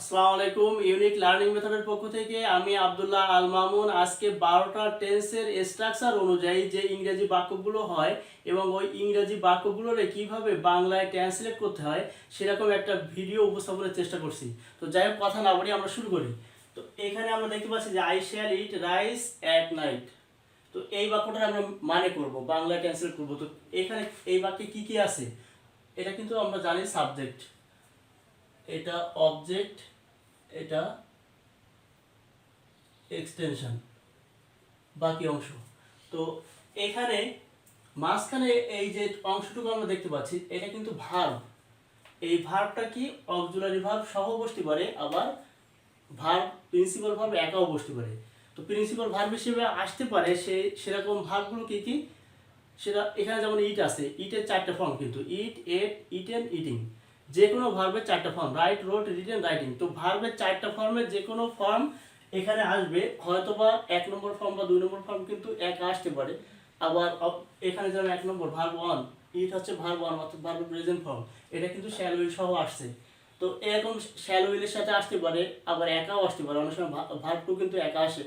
আসসালামু আলাইকুম। Unique learning মেথডের পক্ষ থেকে আমি আব্দুল্লাহ আল মামুন আজকে 12টা টেন্সের স্ট্রাকচার অনুযায়ী যে ইংরেজি বাক্যগুলো হয় এবং ওই ইংরেজি বাক্যগুলোরে কিভাবে বাংলায় ট্রান্সলেট করতে হয় সেরকম একটা ভিডিও উপস্থাপনের চেষ্টা করছি। তো যাই হোক, কথা না বলি আমরা শুরু করি। তো এখানে আমরা দেখতে পাচ্ছি যে I shall eat rice at night. তো এই বাক্যটার আমরা মানে করব, বাংলায় ট্রান্সলেট করব। তো এখানে এই বাক্যে কি কি আছে এটা কিন্তু আমরা জানি। সাবজেক্ট, এটা অবজেক্ট, এটা এক্সটেনশন, বাকি অংশ। তো এখানে মাঝখানে এই যে অংশটুকু আমরা দেখতে পাচ্ছি এটা কিন্তু ভার্ব। এই ভার্বটা কি অক্সিলারি ভার্ব সহ বসতে পারে, আবার ভার্ব প্রিন্সিপাল ভার্ব একাও বসতে পারে। তো প্রিন্সিপাল ভার্ব হিসেবে আসতে পারে সেরকম ভার্বগুলো কি কি সেটা এখানে যেমন ইট আছে, ইটের 4টা ফর্ম কিন্তু ইট, এট, ইটেন, ইটিং। যে কোনো ভার্বের 4টা ফর্ম, রাইট, রোট, রিটেন, রাইটিং। তো ভার্বের 4টা ফর্মের যে কোনো ফর্ম এখানে আসবে, হয়তোবা 1 নম্বর ফর্ম বা 2 নম্বর ফর্ম কিন্তু একা আসতে পারে। আবার এখানে যেমন 1 নম্বর ভার্ব 1, ইট হচ্ছে ভার্ব 1 অর্থাৎ ভার্বের প্রেজেন্ট ফর্ম, এটা কিন্তু শ্যাল উইল সহ আসছে। তো এরকম শ্যাল উইলের সাথে আসতে পারে, আবার একাও আসতে পারে। অনেক সময় ভার্ব 2 কিন্তু একা আসে,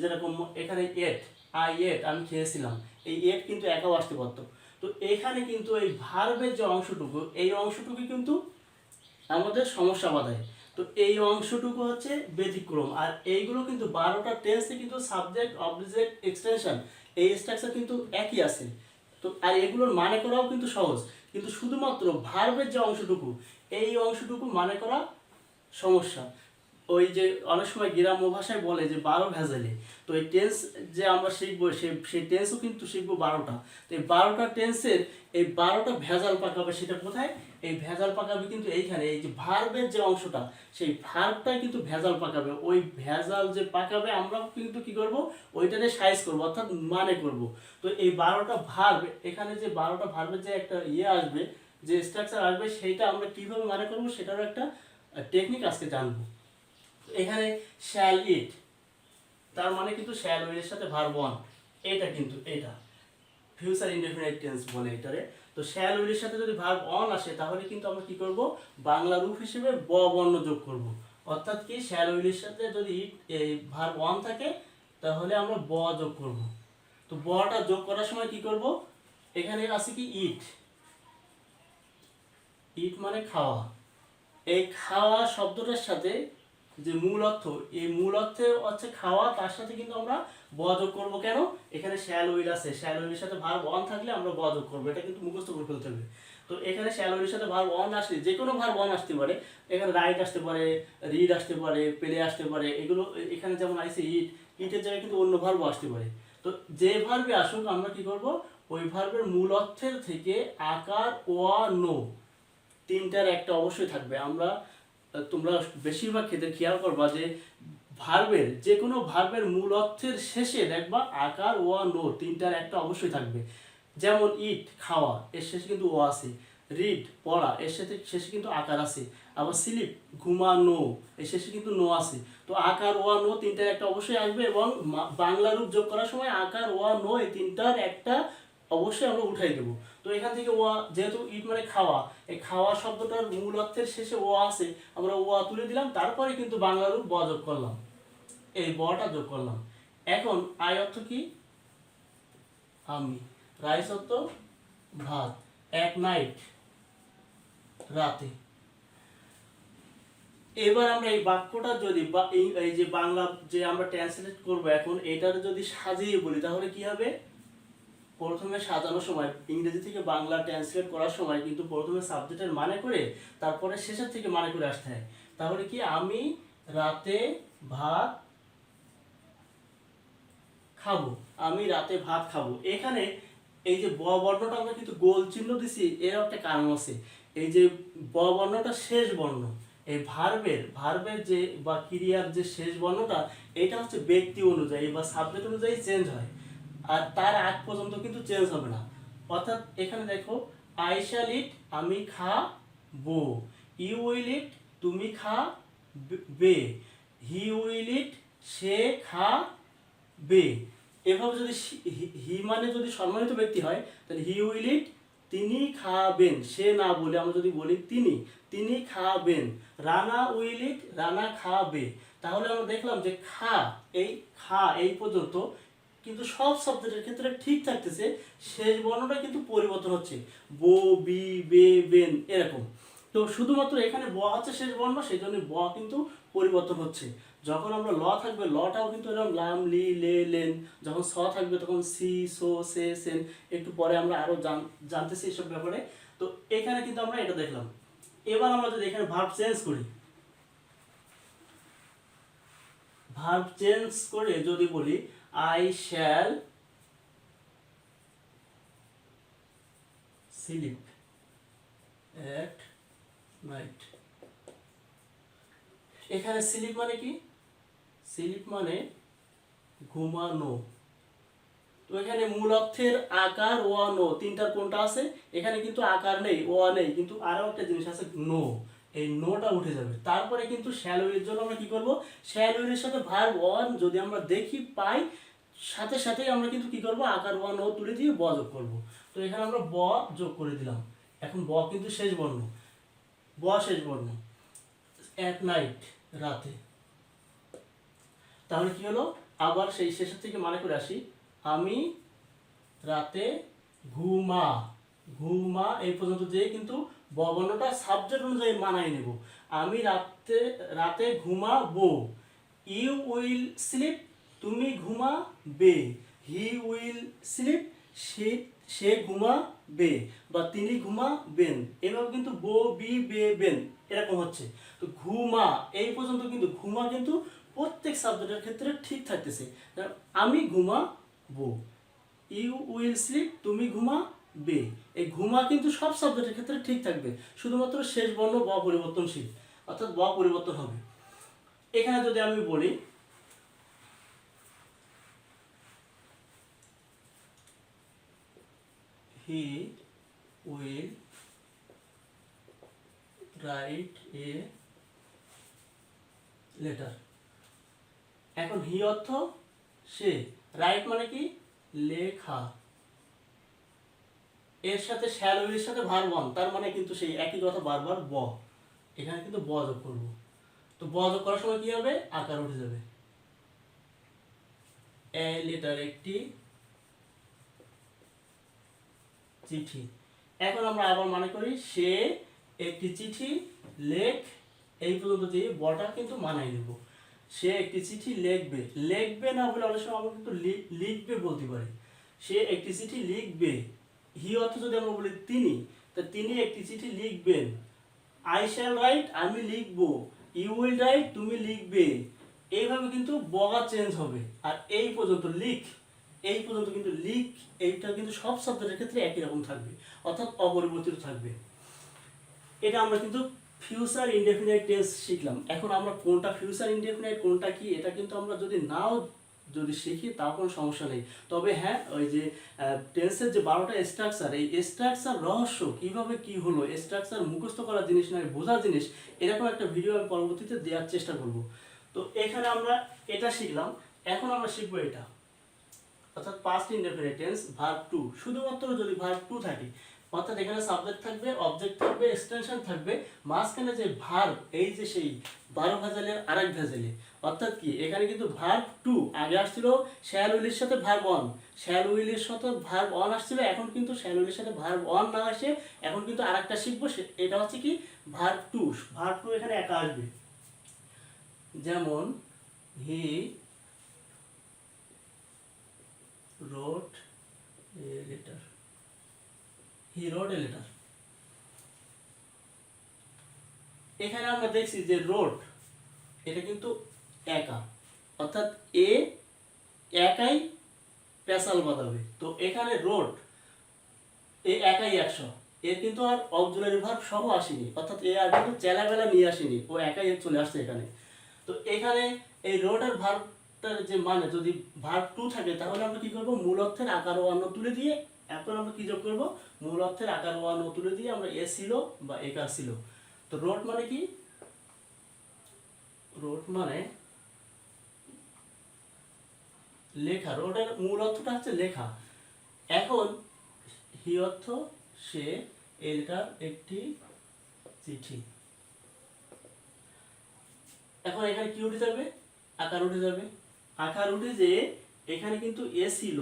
যেরকম এখানে এট, আই এট, আমি খেয়েছিলাম, এই এট কিন্তু একাও আসতে পারতো। তো এখানে কিন্তু এই ভার্বের যে অংশটুকু, এই অংশটুকু কিন্তু আমাদের সমস্যা বাধায়। তো এই অংশটুকু হচ্ছে ব্যতিক্রম। আর এইগুলো কিন্তু 12টা টেন্সে কিন্তু সাবজেক্ট, অবজেক্ট, এক্সটেনশন এই স্ট্রাকচার কিন্তু একই আছে। তো আর এগুলোর মানে করাও কিন্তু সহজ, কিন্তু শুধুমাত্র ভার্বের যে অংশটুকু, এই অংশটুকু মানে করা সমস্যা। ওই যে অনেক সময় গ্রাম্য ভাষায় বলে যে 12 ভেজালে। তো এই টেন্স যে আমরা শিখবো সেই টেন্সও কিন্তু শিখবো 12টা। তো এই 12টা টেন্সের এই 12টা ভেজাল পাকাবে সেটা কোথায়? এই ভেজাল পাকাবে কিন্তু এইখানে, এই যে ভার্বের যে অংশটা, সেই ভার্বটাই কিন্তু ভেজাল পাকাবে। ওই ভেজাল যে পাকাবে আমরা কিন্তু কি করব, ওইটারে সাইজ করব অর্থাৎ মানে করব। তো এই 12টা ভার্ব, এখানে যে 12টা ভার্বের যে একটা আসবে, যে স্ট্রাকচার আসবে, সেইটা আমরা কিভাবে মানে করব সেটারও একটা টেকনিক আজকে জানবো। এখানে শ্যাল ইট, তার মানে কিন্তু শ্যাল উইলের সাথে ভার্ব 1, এটা কিন্তু এটা ফিউচার ইনডেফিনিট টেন্স বলে এটারে। তো শ্যাল উইলের সাথে যদি ভার্ব 1 আসে তাহলে কিন্তু আমরা কি করব, বাংলা রূপ হিসেবে ব বর্ণ যোগ করব। অর্থাৎ কি, শ্যাল উইলের সাথে যদি এই ভার্ব 1 থাকে তাহলে আমরা ব যোগ করব। তো বটা যোগ করার সময় কি করব, এখানে আছে কি ইট, ইট মানে খাওয়া। এই খাওয়া শব্দটার সাথে যে মূল অর্থ, এই মূল অর্থে হচ্ছে খাওয়া, তার সাথে কিন্তু আমরা ব যোগ করবো। কেন? এখানে শ্যাল উইল আছে, শ্যাল উইলের সাথে ভার্ব 1 থাকলে আমরা ব যোগ করবো, এটা কিন্তু মুখস্থ করে ফেলতে হবে। তো এখানে শ্যাল উইলের সাথে ভার্ব 1 আসলে যে কোনো ভার্ব 1 আসতে পারে। এখানে রাইট আসতে পারে, রিড আসতে পারে, প্লে আসতে পারে। এগুলো এখানে যেমন আইসে ইট, ইটের জায়গায় কিন্তু অন্য ভার্বও আসতে পারে। তো যে ভার্বে আসুক আমরা কি করব, ওই ভার্বের মূল অর্থের থেকে আকার, ওয়া, নো, তিনটার একটা অবশ্যই থাকবে। তোমরা বেশিরভাগ ক্ষেত্রে খেয়াল করবা যে ভার্বের যে কোনো ভার্বের মূল অর্থের শেষে দেখবা আকার, ওয়া, নো তিনটার একটা অবশ্যই থাকবে। যেমন ইট খাওয়া, এর শেষে কিন্তু ও আছে। রিড পড়া, এর সাথে শেষে কিন্তু আকার আছে। আবার স্লিপ ঘুমানো, এর শেষে কিন্তু নো আছে। তো আকার, ওয়া, নো তিনটার একটা অবশ্যই আসবে, এবং বাংলা রূপ যোগ করার সময় আকার, ওয়া, নো এই তিনটার একটা অবশ্যই আমরা উঠাই দেবো। তো এখান থেকে ওয়া, যেহেতু ইট মানে খাওয়া, এই খাওয়া শব্দটার মূল অর্থের শেষে ওয়া আছে, আমরা ওয়া তুলে দিলাম, তারপরে কিন্তু বাংলা রূপ ব যোগ করলাম, এই বটা যোগ করলাম। এখন আই অর্থ কি, আমি, রাইস অর্থ ভাত, এক নাইট রাতে। এবার আমরা এই বাক্যটা যদি এই যে বাংলা যে আমরা ট্রান্সলেট করব এখন, এটার যদি সাজিয়ে বলি তাহলে কি হবে? প্রথমে সাজানোর সময়, ইংরেজি থেকে বাংলা ট্রান্সলেট করার সময় কিন্তু প্রথমে সাবজেক্টের মানে করে তারপরে শেষের থেকে মানে করে আসতে হয়। তাহলে কি, আমি রাতে ভাত খাবো, আমি রাতে ভাত খাবো। এখানে এই যে ব বর্ণটা আমরা কিন্তু গোল চিহ্ন দিছি, এর একটা কারণ আছে। এই যে ব বর্ণটা শেষ বর্ণ, এই ভার্বের যে বা ক্রিয়ার যে শেষ বর্ণটা, এটা হচ্ছে ব্যক্তি অনুযায়ী বা সাবজেক্ট অনুযায়ী চেঞ্জ হয়, আর তার আগ পর্যন্ত কিন্তু চেঞ্জ হবে না। অর্থাৎ এখানে দেখো, আই শ্যাল ইট আমি খাবো, ইউ উইল ইট তুমি খাবে, হি উইল ইট সে খাবে। এভাবে যদি হি মানে যদি সম্মানিত ব্যক্তি হয় তাহলে হি উইল ইট তিনি খাবেন, সে না বলে আমরা যদি বলি তিনি খাবেন। রানা উইল ইট, রানা খাবে। তাহলে আমরা দেখলাম যে খা এই পর্যন্ত কিন্তু সব শব্দের ক্ষেত্রে ঠিক থাকতেছে, শেষ বর্ণটা কিন্তু পরিবর্তন হচ্ছে, বো, বি, বে, বেন এরকম। তো শুধুমাত্র এখানে ব হচ্ছে শেষ বর্ণ, সেই জন্য ব কিন্তু পরিবর্তন হচ্ছে। যখন আমরা ল থাকবে, লটাও কিন্তু এরকম লাম, লি, লে, লেন। যখন স থাকবে তখন সি, সো, সে, সেন। একটু পরে আমরা আরো জানতেছি এসব ব্যাপারে। তো এখানে কিন্তু আমরা এটা দেখলাম। এবার আমরা যদি এখানে ভার্ব চেঞ্জ করি, ভার্ব চেঞ্জ করে যদি বলি I shall sleep at night. এখানে স্লিপ মানে কি? স্লিপ মানে ঘুমানো। তো এখানে মূল অর্থের আকার, ও নো, তিনটার কোনটা আছে? এখানে কিন্তু আকার নেই, ও নেই, কিন্তু আরো একটা জিনিস আছে, নো। এই নোটা উঠে যাবে। তারপরে কিন্তু শ্যাল উইল এর জন্য আমরা কি করব? শ্যাল উইল এর সাথে ভার্ব ওয়ান যদি আমরা দেখি পাই, সাথে সাথেই আমরা কিন্তু কি করব? আকার ওয়ান ও তুলে দিয়ে ব যোগ করব। তো এখানে আমরা ব যোগ করে দিলাম। এখন ব কিন্তু শেষ বর্ণ, ব শেষ বর্ণ। এট নাইট, রাতে। তাহলে কি হলো? আবার সেই শেষের থেকে মানে করে আসি, আমি রাতে ঘুমা এই পর্যন্ত যে কিন্তু ব বর্ণটা সাবজেক্ট অনুযায়ী মানায় নেব। আমি রাতে ঘুমাবো। ইউ উইল স্লিপ, তুমি ঘুমাবে। হি উইল স্লিপ, সে ঘুমাবে, বা তিনি ঘুমাবেন। এভাবে কিন্তু বো, বি, বে, বেন এরকম হচ্ছে। তো ঘুমা এই পর্যন্ত কিন্তু ঘুমা কিন্তু প্রত্যেক সাবজেক্টের ক্ষেত্রে ঠিক থাকতেছে। আমি ঘুমাবো, ইউ উইল স্লিপ, তুমি ঘুমাবে। এই ঘুমা কিন্তু সব সাবজেক্টের ক্ষেত্রে ঠিক থাকবে, শুধুমাত্র শেষ বর্ণ ব পরিবর্তনশীল, অর্থাৎ ব পরিবর্তন হবে। এখানে যদি আমি বলি he will write a letter. এখন হি অর্থ সে, রাইট মানে কি? লেখা। এর সাথে শ্যাল উইলের সাথে ভার্ব ওয়ান, তার মানে কিন্তু সেই একই কথা বারবার ব। এখানে কিন্তু ব যোগ করব। তো ব যোগ করার সময় কি হবে? আকার উঠে যাবে। এ লেটার, একটি চিঠি। এখন আমরা আবার মনে করি সে একটি চিঠি লেখ, এই পর্যন্ত যে বটা কিন্তু মানাই নেব। সে একটি চিঠি লিখবে, লিখবে না বলে অনেক সময় আমরা কিন্তু লিখবে বলতে পারি। সে একটি চিঠি লিখবে। হি অর্থ যদি আমরা বলি তিনি, তা তিনি একটি চিঠি লিখবেন। আই শ্যাল রাইট, আমি লিখবো। ইউ উইল রাইট, তুমি লিখবে। এইভাবে কিন্তু বগা চেঞ্জ হবে। আর এই পর্যন্ত এই পর্যন্ত কিন্তু এইটা কিন্তু সব সাবজেক্টের ক্ষেত্রে একই রকম থাকবে, অর্থাৎ অপরিবর্তিত থাকবে। এটা আমরা কিন্তু ফিউচার ইনডেফিনাইট টেন্স শিখলাম। এখন আমরা কোনটা ফিউচার ইনডেফিনাইট, কোনটা কি, এটা কিন্তু আমরা যদি শিখি তাও কোনো সমস্যা নেই। তবে হ্যাঁ, ওই যে টেন্সের যে 12টা স্ট্রাকচার, এই স্ট্রাকচার রহস্য কিভাবে কি হলো, স্ট্রাকচার মুখস্থ করার জিনিস নয়, বোঝার জিনিস, এরকম একটা ভিডিও আমি পরবর্তীতে দেওয়ার চেষ্টা করব। তো এখানে আমরা এটা শিখলাম। এখন আমরা শিখবো এটা, অর্থাৎ past indefinite tense verb two. শুধুমাত্র যদি ভার্ব টু থাকে, অর্থাৎ এখানে সাবজেক্ট থাকবে, অবজেক্ট থাকবে, এক্সটেনশন থাকবে, মাঝখানে যে ভার্ব, এই যে সেই 12 ভেজালের আরেক ভেজালে, অর্থাৎ কি এখানে কিন্তু ভার্ব টু আগে আসছিল শ্যাল উইলের সাথে ভার্ব অন, শ্যাল উইলের সাথে ভার্ব অন আসছিল, এখন কিন্তু শ্যাল উইলের সাথে ভার্ব অন না আসে, এখন কিন্তু আরেকটা শিখবো, এটা হচ্ছে কি ভার্ব টু। ভার্ব টু এখানে একা আসবে, যেমন হি wrote a letter, he wrote a letter। এখানে আমরা দেখছি যে wrote এটা কিন্তু একা, অর্থাৎ এ একাই পেশাল বাঁধাবে। তো এখানে wrote এ একাই 100, এর কিন্তু আর অক্সিলারি ভার্ব সহ আসেনি, অর্থাৎ এ আর কিন্তু চেলাবেলা নিয়ে আসেনি, ও একাই চলে আসছে এখানে। তো এখানে এই wrote এর ভার্বটার যে মানে যদি ভার্ব টু থাকে, তাহলে আমরা কি করব? মূল অর্থের আকার ও অন্য তুলে দিয়ে, এখন আমরা কি যোগ করব? মূল অর্থের আকার ও অন্য তুলে দিয়ে আমরা এ ছিল বা একার ছিল। তো wrote মানে কি? wrote মানে লেখা, wrote এর মূল অর্থটা হচ্ছে লেখা। এখন হি অর্থ সে এলাকার একটি চিঠি। এখন এখানে কি উঠে যাবে? আকার উঠে যাবে। আকার উঠে যে এখানে কিন্তু এ ছিল,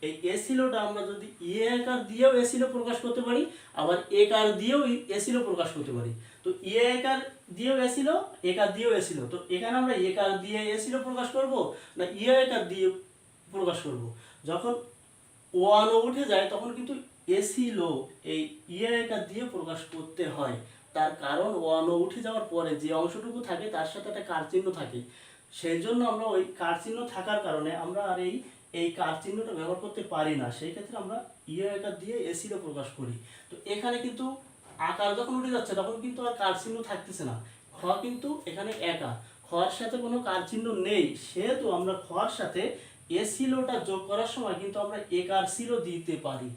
এই এ ছিলটা আমরা যদি এ আকার দিয়েও এ ছিল প্রকাশ করতে পারি, আবার এ কার দিয়েও এ ছিল প্রকাশ করতে পারি। তো এ আকার দিয়েও এ ছিল, এ কার দিয়েও এ ছিল। তো এখানে আমরা এ কার দিয়ে এ ছিল প্রকাশ করব না এ আকার দিয়ে প্রকাশ করব? যখন ওয়ান উঠে যায় তখন কিন্তু এ ছিল এই ইয়ে আকার দিয়ে প্রকাশ করতে হয়। তার কারণ ওয়ান উঠে যাওয়ার পরে যে অংশটুকু থাকে তার সাথে একটা কার চিহ্ন থাকে, সেই জন্য আমরা ওই কার চিহ্ন থাকার কারণে আমরা আর এই কার চিহ্নটা ব্যবহার করতে পারি না। সেই ক্ষেত্রে আমরা ইয়ে আকার দিয়ে এ ছিল প্রকাশ করি। তো এখানে কিন্তু আকার যখন উঠে যাচ্ছে তখন কিন্তু আর কার চিহ্ন থাকতেছে না। খ কিন্তু এখানে একা, খর সাথে কোনো কার চিহ্ন নেই, সেহেতু আমরা খর সাথে এ সিলোটা যোগ করার সময় কিন্তু আমরা একার সিলো দিতে পারি।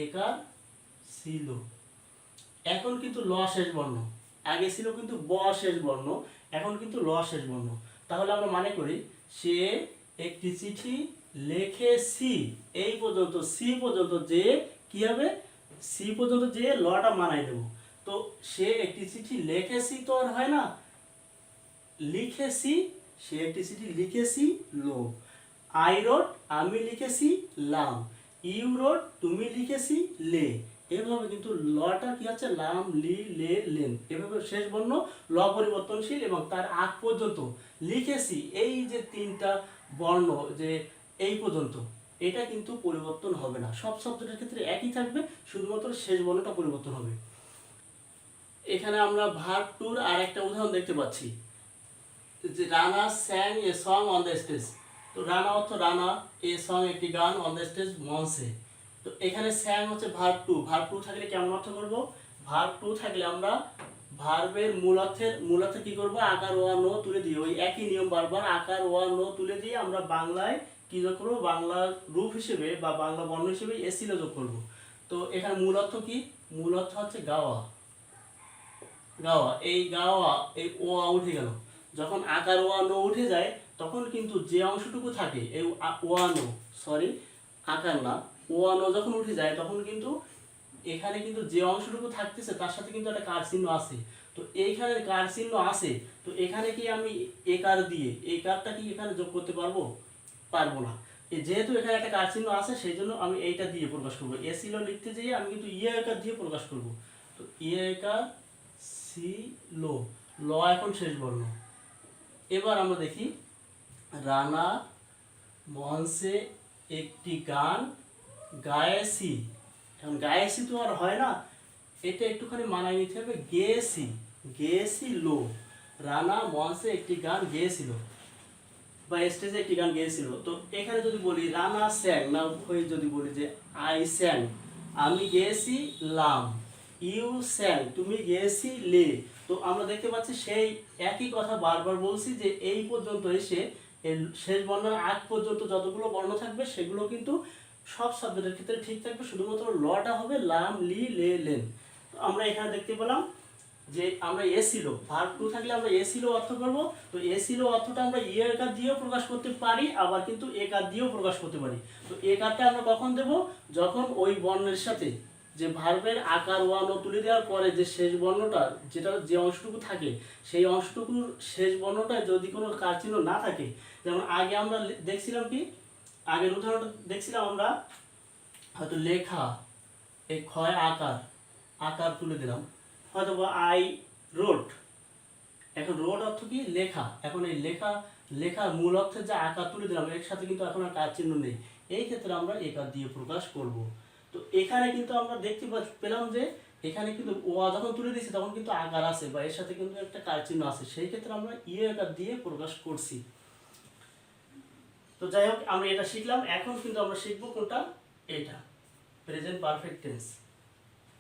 একার সিলো। এখন কিন্তু ল শেষ বর্ণ, আগে ছিল কিন্তু ব শেষ বর্ণ, এখন কিন্তু ল শেষ বর্ণ। তাহলে আমরা মানে করি সে একটি চিঠি লেখেছি, এই পর্যন্ত সি পর্যন্ত যে কি হবে, সি পর্যন্ত যে লটা মানাই দেব। তো সে একটি চিঠি লেখেছি তো আর হয় না, লিখেছি, সে একটি চিঠি লিখেছি লো। আই রোড আমি লিখেছি লাম, ইউ রোড তুমি লিখেছি লে। এভাবে কিন্তু লটা কি হচ্ছে লাম লি লে লেন, এভাবে শেষ বর্ণ ল পরিবর্তনশীল এবং তার আগ পর্যন্ত লিখেছি এই যে তিনটা বর্ণ যে এই পর্যন্ত এটা কিন্তু পরিবর্তন হবে না, সব শব্দের ক্ষেত্রে একই থাকবে, শুধুমাত্র শেষ বর্ণটা পরিবর্তন হবে। এখানে আমরা ভার্ব টুর আর একটা উদাহরণ দেখতে পাচ্ছি যে Rana স্যাং a song on the stage. তো রানা অর্থ রানা, এ সং একটি গান, অন দ্য স্টেজ মঞ্চে। তো এখানে স্যাং হচ্ছে ভার্ব টু, ভার্ব টু থাকলে কেমন অর্থ করব? ভার্ব টু থাকলে আমরা ভার্বের মূল অর্থে কি করব? আকার ওয়া নো তুলে দিয়ে ওই একই নিয়ম বারবার আকার ওয়া নো তুলে দিয়ে আমরা বাংলায় কি যোগ করব? বাংলা রূপ হিসেবে বা বাংলা বর্ণ হিসেবে এসিলো যোগ করব। তো এখানে মূল অর্থ কি? মূল অর্থ হচ্ছে গাওয়া, গাওয়া। এই গাওয়া এই ও উঠে গেল, যখন আকার ওয়ানো উঠে যায় তখন কিন্তু যে অংশটুকু থাকে এই ওয়ানো, সরি আকার না, ওয়ানো যখন উঠে যায় তখন কিন্তু এখানে কিন্তু যে অংশটুকু থাকতেছে তার সাথে কিন্তু একটা কার চিহ্ন আছে। তো এইখানে কার চিহ্ন আছে, তো এখানে কি আমি এ কার দিয়ে এই কারটা কি এখানে যোগ করতে পারবো? পারবো না। যেহেতু এখানে একটা কার চিহ্ন আছে সেই জন্য আমি এইটা দিয়ে প্রকাশ করবো। এ ছিল লিখতে যেয়ে আমি কিন্তু ইয়ে আকার দিয়ে প্রকাশ করব। তো ইয়ে আকার সি লো, ল এখন শেষ বর্ণ। এবার আমরা দেখি রানা মঞ্চে একটি গান গায়েছি। এখন গায়েছি তো আর হয় না, এটা একটুখানি মানায় নিতে হবে গেয়েছি, গেয়েছি লো। রানা মঞ্চে একটি গান গেয়েছিল বা স্টেজে একটি গান গেয়েছিল। তো এখানে যদি বলি রানা স্যাং, না হয়ে যদি বলি যে আই স্যাং, আমি গেয়েছি লাম, ইউ স্যাং তুমি গেয়েছি লে। তো আমরা দেখতে পাচ্ছি সেই একই কথা বারবার বলছি যে এই পর্যন্ত এসে শেষ বর্ণের আগ পর্যন্ত যতগুলো বর্ণ থাকবে সেগুলো কিন্তু সব শব্দের ক্ষেত্রে ঠিক থাকবে, শুধুমাত্র লটা হবে লাম লি লে লেন। তো আমরা এখানে দেখতে পেলাম যে আমরা এ ছিল, ভার্ব টু থাকলে আমরা এ ছিল অর্থ করব। তো এ ছিল অর্থটা আমরা ই এর কার দিয়েও প্রকাশ করতে পারি, আবার কিন্তু এ কার দিয়েও প্রকাশ করতে পারি। তো এ কারটা আমরা কখন দেব? যখন ওই বর্ণের সাথে যে ভার্বের আকার ওয়ানো তুলে দেওয়ার পরে যে শেষ বর্ণটা যেটা যে অংশটুকু থাকে সেই অংশটুকুর শেষ বর্ণটায় যদি কোনো কার চিহ্ন না থাকে, যেমন আগে আমরা দেখছিলাম কি, আগের উদাহরণটা দেখছিলাম আমরা হয়তো লেখা, এই ক্ষয় আকার, আকার তুলে দিলাম, হয়তো আই রোড। এখন রোড অর্থ কি? লেখা। এখন এই লেখার মূল অর্থের যে আকার তুলে দিলাম এর সাথে কিন্তু এখন আর কার চিহ্ন নেই, এই ক্ষেত্রে আমরা একার দিয়ে প্রকাশ করব। তো এখানে কিন্তু আমরা দেখতে পেলাম যে এখানে কিন্তু ও যখন তুলে দিয়েছি তখন কিন্তু আকার আছে বা এর সাথে কিন্তু একটা কার চিহ্ন আছে, সেই ক্ষেত্রে আমরা ইয়ে আকার দিয়ে প্রকাশ করছি। তো যাই হোক আমরা এটা শিখলাম। এখন কিন্তু আমরা শিখবো কোনটা? এটা present perfect tense.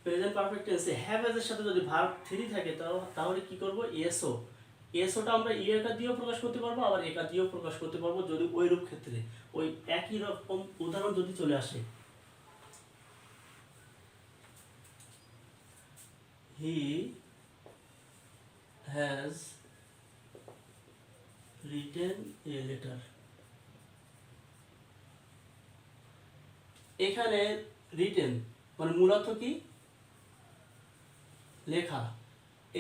Present perfect টেন্সে হ্যাভ এর সাথে যদি ভার্ব থ্রি থাকে তাহলে কি করব? এসও, এসওটা আমরা ই একার দিয়েও প্রকাশ করতে পারবো, আবার একার দিয়েও প্রকাশ করতে পারবো যদি ওই রূপ ক্ষেত্রে ওই একই রকম উদাহরণ যদি চলে আসে। He has written a letter. এখানে রিটেন মানে মূলত কি? লেখা,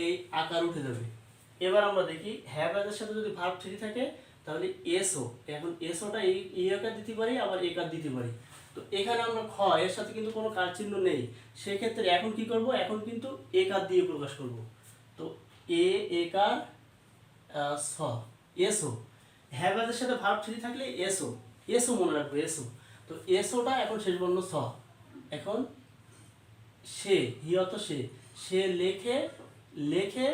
এই আকার উঠে যাবে। এবার আমরা দেখি হ্যাভ এর সাথে যদি ভার্ব থ্রি থাকে তাহলে এসও, এখন এসওটা এই আকার দিতে পারি আবার এই আকার দিতে পারি। তো এখানে আমরা খ এর সাথে কিন্তু কোনো কার চিহ্ন নেই, সেক্ষেত্রে এখন কি করব, এখন কিন্তু একার দিয়ে প্রকাশ করব। তো একার স এসও, হ্যাভ এর সাথে ভার্ব থ্রি থাকলে এসও, এসও মনে রাখবো এসও। তো এসওটা এখন শেষ বর্ণ স। এখন সে, হি অর্থ সে লেখে, লেখে,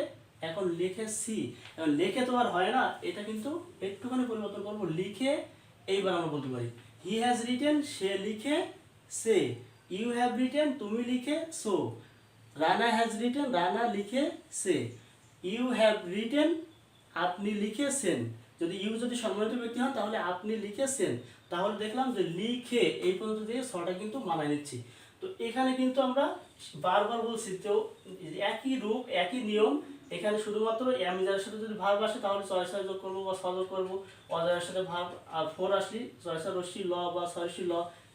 এখন লিখে সি, এখন লেখে তো আর হয় না, এটা কিন্তু একটুখানি পরিবর্তন করবো, লিখে এইবার আমরা বলতে পারি হি হ্যাজ রিটেন, সে লিখে সে, ইউ হ্যাভ রিটেন, তুমি লিখে so, Rana has written, Rana লিখে সে, ইউ হ্যাভ রিটেন, আপনি লিখেছেন। যদি ইউ যদি সম্মানিত ব্যক্তি হন তাহলে আপনি লিখেছেন। তাহলে দেখলাম যে লিখে এই পর্যন্ত দিয়ে ছটা কিন্তু মানায় নিচ্ছি। তো এখানে কিন্তু আমরা বারবার বলছি, তো একই রূপ একই নিয়ম। এখানে শুধুমাত্র অ্যামিজারের সাথে যদি ভার্ব আসে তাহলে ছয় ছয় যোগ করবো বা ছ যোগ করবো, অজারের সাথে ভার্ব ফোর আসলে ছয় ছয় রশ্মি ল বা ছয়শি ল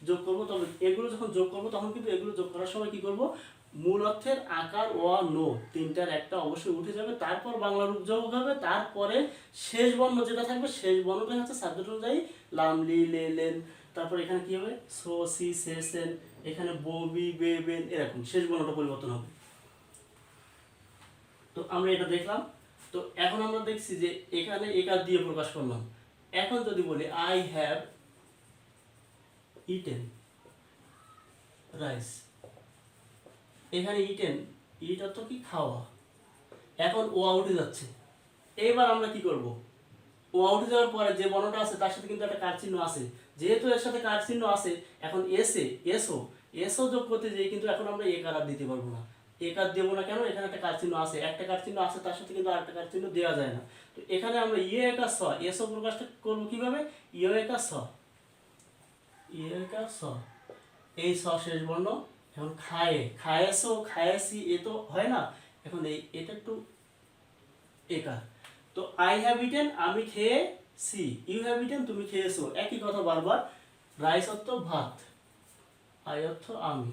যোগ করবো। তবে এগুলো যখন যোগ করবো তখন কিন্তু এগুলো যোগ করার সময় কি করবো, মূল অর্থের আকার ও নো তিনটার একটা অবশ্যই উঠে যাবে, তারপর বাংলা রূপ যোগ হবে, তারপরে শেষ বর্ণ যেটা থাকবে শেষ বর্ণটা হচ্ছে সাবজেক্ট অনুযায়ী লাম লি লে লেন, তারপর এখানে কি হবে সো সি সে সেন, এখানে বো বি বে বেন, এরকম শেষ বর্ণটা পরিবর্তন হবে। তো আমরা এটা দেখলাম। তো এখন আমরা দেখছি যে এখানে একার দিয়ে প্রকাশ করলাম। এখন যদি বলি আই হ্যাভ ইটেন রাইস, এখানে ইটেন, ইট অর্থ কি খাওয়া, এখন ও উঠে যাচ্ছে। এবার আমরা কি করব, ও উঠে যাওয়ার পরে যে বর্ণটা আছে তার সাথে কিন্তু একটা কার চিহ্ন আছে, যেহেতু এর সাথে কার চিহ্ন আছে এখন এসে এসও, এসও যোগ করতে যেয়ে কিন্তু এখন আমরা একার আর দিতে পারবো না, একার দেবো না কেন, এখানে একটা কার চিহ্ন আছে, একটা কার চিহ্ন আছে তার সাথে কিন্তু আরেকটা কার চিহ্ন দেওয়া যায় না। তো এখানে আমরা ইয়ে একা স, এসও প্রকাশটা করবো কিভাবে, ইয়ে একা স, ইয়ে একা স, এই স শেষ বর্ণ। এখন খায়ে, খায়েসো খায়েসি এ তো হয় না, এখন এটা একটু একার। তো আই হ্যাভ ইটেন, আমি খেয়েছি, ইউ হ্যাভ ইটেন, তুমি খেয়েছো, একই কথা বারবার। রাইস অর্থ ভাত, আই অর্থ আমি,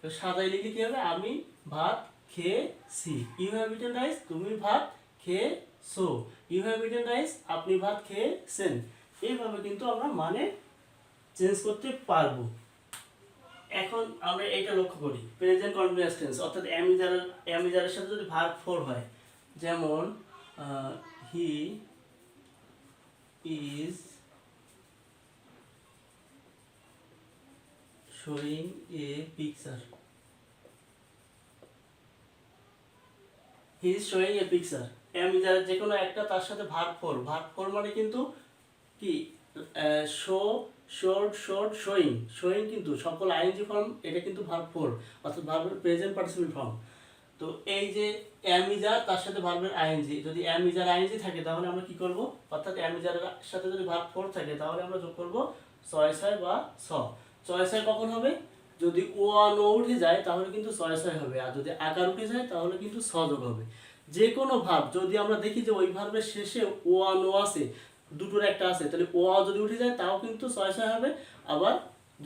তো সাদাই লিখে কি হবে, আমি ভাত খেয়েছি, ইউ হ্যাভ ইটেন রাইস, তুমি ভাত খেয়েছো, ইউ হ্যাভ ইটেন রাইস, আপনি ভাত খেয়েছেন। এইভাবে কিন্তু আমরা মানে চেঞ্জ করতে পারবো। এখন আমরা এইটা লক্ষ্য করি, প্রেজেন্ট কন্টিনিউয়াস টেন্স অর্থাৎ অ্যামিজারের সাথে যদি ভার্ব ফোর হয়, যেমন he is showing a picture, he is showing a picture, অ্যামিজারের যে কোনো একটা তার সাথে ভার্ব ফোর, ভার্ব ফোর মানে কিন্তু কি show, showed, showed, showing, showing কিন্তু সকল আইএনজি ফর্ম, এটা কিন্তু ভার্ব ফোর অর্থাৎ ভার্বের প্রেজেন্ট পার্টিসিপেল ফর্ম। তো এই যে অ্যামিজার তার সাথে ভার্বের আইএনজি, যদি অ্যামিজার আইএনজি থাকে তাহলে আমরা কি করব, অর্থাৎ অ্যামিজারের সাথে যদি ভার্ব ফোর থাকে তাহলে আমরা যোগ করব ছয় ছয় বা ছ। ছয় ছয় কখন হবে, যদি ও নো উঠে যায় তাহলে কিন্তু ছয় ছয় হবে, আর যদি আকার উঠে যায় তাহলে কিন্তু ছ যোগ হবে। যে কোনো ভার্ব যদি আমরা দেখি যে ওই ভার্বের শেষে ও নো আছে, দুটোর একটা আছে, তাহলে ও যদি উঠে যায় তাও কিন্তু ছয় ছয় হবে, আবার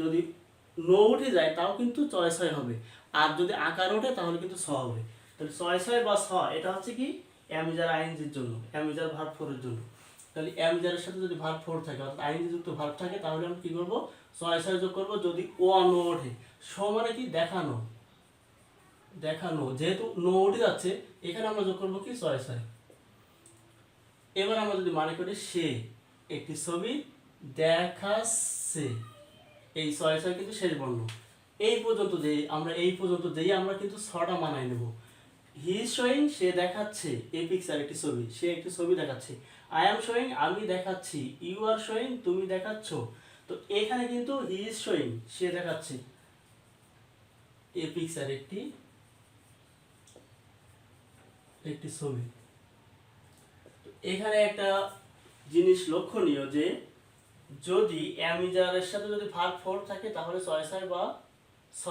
যদি নো উঠে যায় তাও কিন্তু ছয় ছয় হবে, আর যদি আকার ওঠে তাহলে কিন্তু ছ হবে। তাহলে ছয় ছয় বা ছ এটা হচ্ছে কি অ্যামিজার আইএনজির জন্য, অ্যামিজার ভার্ব ফোরের জন্য। তাহলে অ্যামিজারের সাথে যদি ভার্ব ফোর থাকে অর্থাৎ আইএনজি যুক্ত ভার্ব থাকে তাহলে আমরা কি করবো, ছয় ছয় যোগ করবো। যদি ও নো ওঠে, শো মানে কি দেখানো, দেখানো, যেহেতু নো উঠে যাচ্ছে এখানে আমরা যোগ করবো কি ছয় ছয়। এবার আমরা যদি মনে করি সে একটি ছবি দেখাচ্ছে, এই ছয় ছয় কিন্তু শেষ বর্ণ। এই পর্যন্ত যেই আমরা কিন্তু ছটা মানায় নেব। হি ইজ শোয়িং, সে দেখাচ্ছে এ পিকচার একটি ছবি, সে একটি ছবি দেখাচ্ছে। আই অ্যাম শোয়িং, আমি দেখাচ্ছি। ইউ আর শোয়িং, তুমি দেখাচ্ছ। তো এখানে কিন্তু হি ইজ শোয়িং, সে দেখাচ্ছে এ পিকচার একটি ছবি। এখানে একটা জিনিস লক্ষণীয় যে যদি অ্যামিজারের সাথে যদি ভার্ব ফোর থাকে তাহলে ছয় ছয় বা ছ,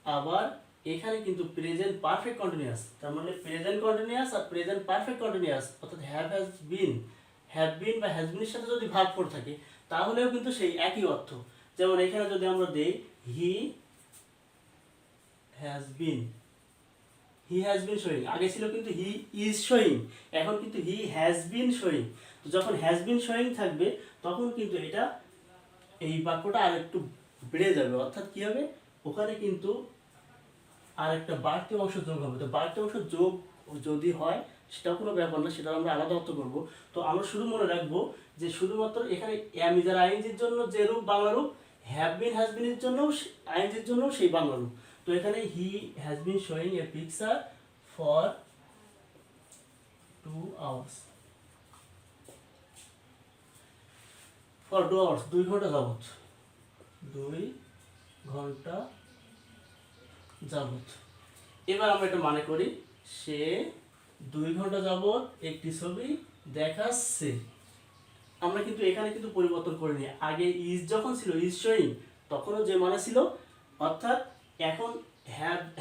আবার এখানে কিন্তু প্রেজেন্ট পারফেক্ট কন্টিনিউয়াস, তার মানে প্রেজেন্ট কন্টিনিউয়াস আর প্রেজেন্ট পারফেক্ট কন্টিনিউয়াস অর্থাৎ হ্যাভ বিন বা হ্যাজ বিনের সাথে যদি ভার্ব ফোর থাকে তাহলেও কিন্তু সেই একই অর্থ। যেমন এখানে যদি আমরা দেই he has been, he has been showing, আগে ছিল কিন্তু হি ইজ শোয়িং, এখন কিন্তু হি হ্যাজ বিন শোয়িং। তো যখন হ্যাজ বিন শোয়িং থাকবে তখন কিন্তু এটা এই বাক্যটা আর একটু বেড়ে যাবে, অর্থাৎ কি হবে, ওখানে কিন্তু আর একটা বাড়তি অংশ যোগ হবে। তো বাড়তি অংশ যোগ যদি হয় সেটাও কোনো ব্যাপার না, সেটা আমরা আলাদা অর্থ করবো। তো আমরা শুধু মনে রাখবো যে শুধুমাত্র এখানে এম ইজ আর আইএনজির জন্য যে রূপ বাংলা রূপ, হ্যাভ বিন হ্যাজ বিনের জন্য আইএনজির জন্য সেই বাংলা রূপ। তো এখানে he has been showing a picture for 2 hours, for 2 hours 2 ঘন্টা যাবত, 2 ঘন্টা যাবত। এবার আমরা এটা মানে করি, সে 2 ঘন্টা যাবত একটি ছবি দেখাচ্ছে। আমরা কিন্তু এখানে কিন্তু পরিবর্তন করিনি, আগে ইজ যখন ছিল ইজ শোয়িং তখনও যে মানে ছিল, অর্থাৎ এখন